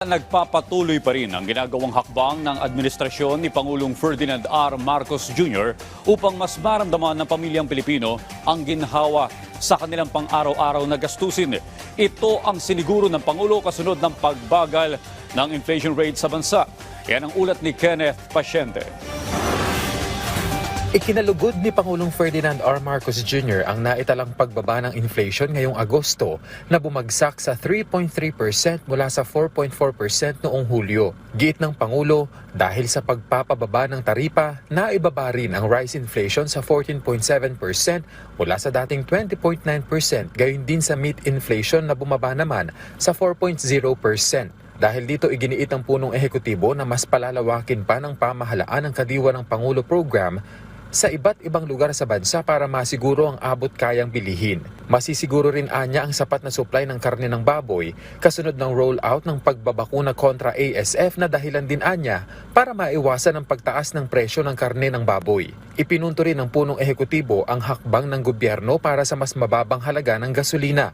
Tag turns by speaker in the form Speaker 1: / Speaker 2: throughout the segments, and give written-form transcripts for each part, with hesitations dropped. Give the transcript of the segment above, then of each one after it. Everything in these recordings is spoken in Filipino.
Speaker 1: Nagpapatuloy pa rin ang ginagawang hakbang ng administrasyon ni Pangulong Ferdinand R. Marcos Jr. upang mas maramdaman ng pamilyang Pilipino ang ginhawa sa kanilang pang-araw-araw na gastusin. Ito ang siniguro ng Pangulo kasunod ng pagbagal ng inflation rate sa bansa. Yan ang ulat ni Kenneth Pasyente.
Speaker 2: Ikinalugod ni Pangulong Ferdinand R. Marcos Jr. ang naitalang pagbaba ng inflation ngayong Agosto na bumagsak sa 3.3% mula sa 4.4% noong Hulyo. Giit ng Pangulo, dahil sa pagpapababa ng taripa, naibaba rin ang rice inflation sa 14.7% mula sa dating 20.9%, gayon din sa meat inflation na bumaba naman sa 4.0%. Dahil dito iginiit ng punong ehekutibo na mas palalawakin pa ng pamahalaan ang Kadiwa ng Pangulo program sa iba't ibang lugar sa bansa para masiguro ang abot kayang bilihin. Masisiguro rin anya ang sapat na supply ng karne ng baboy kasunod ng rollout ng pagbabakuna kontra ASF na dahilan din anya para maiwasan ang pagtaas ng presyo ng karne ng baboy. Ipinunto rin ng punong ehekutibo ang hakbang ng gobyerno para sa mas mababang halaga ng gasolina.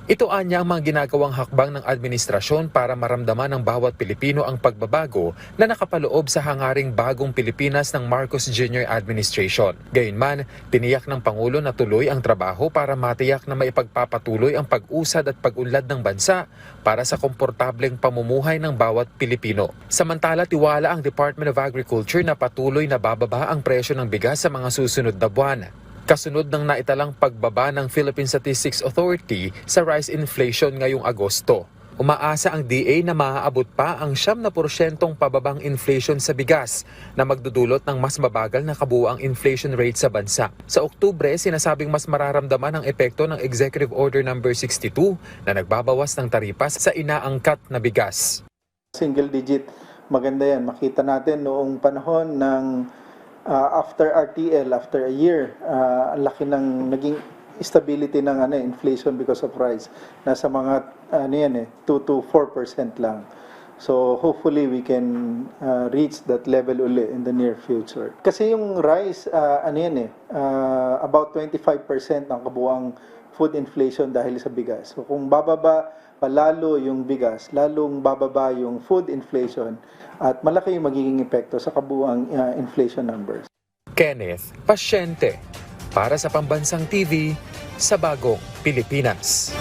Speaker 2: Ito anya ang mga ginagawang hakbang ng administrasyon para maramdaman ng bawat Pilipino ang pagbabago na nakapaloob sa hangaring bagong Pilipinas ng Marcos Jr. Administration. Gayunman, tiniyak ng Pangulo na tuloy ang trabaho para matiyak na maipagpapatuloy ang pag-usad at pag-unlad ng bansa para sa komportableng pamumuhay ng bawat Pilipino. Samantala, tiwala ang Department of Agriculture na patuloy na bababa ang presyo ng bigas sa mga susunod na buwan. Kasunod ng naitalang pagbaba ng Philippine Statistics Authority sa rice inflation ngayong Agosto. Umaasa ang DA na maaabot pa ang 7% pababang inflation sa bigas na magdudulot ng mas mabagal na kabuuang inflation rate sa bansa. Sa Oktubre, sinasabing mas mararamdaman ang epekto ng Executive Order No. 62 na nagbabawas ng taripa sa inaangkat na bigas.
Speaker 3: Single digit, maganda yan. Makita natin noong panahon ng after RTL, after a year, ang laki ng naging stability ng inflation because of rice. Nasa mga 2 to 4% lang. So hopefully we can reach that level uli in the near future. Kasi yung rice, about 25% ng kabuuang food inflation dahil sa bigas. So kung bababa palalo yung bigas, lalong bababa yung food inflation at malaki yung magiging epekto sa kabuuang inflation numbers.
Speaker 2: Kenneth Pasyente para sa Pambansang TV sa Bagong Pilipinas.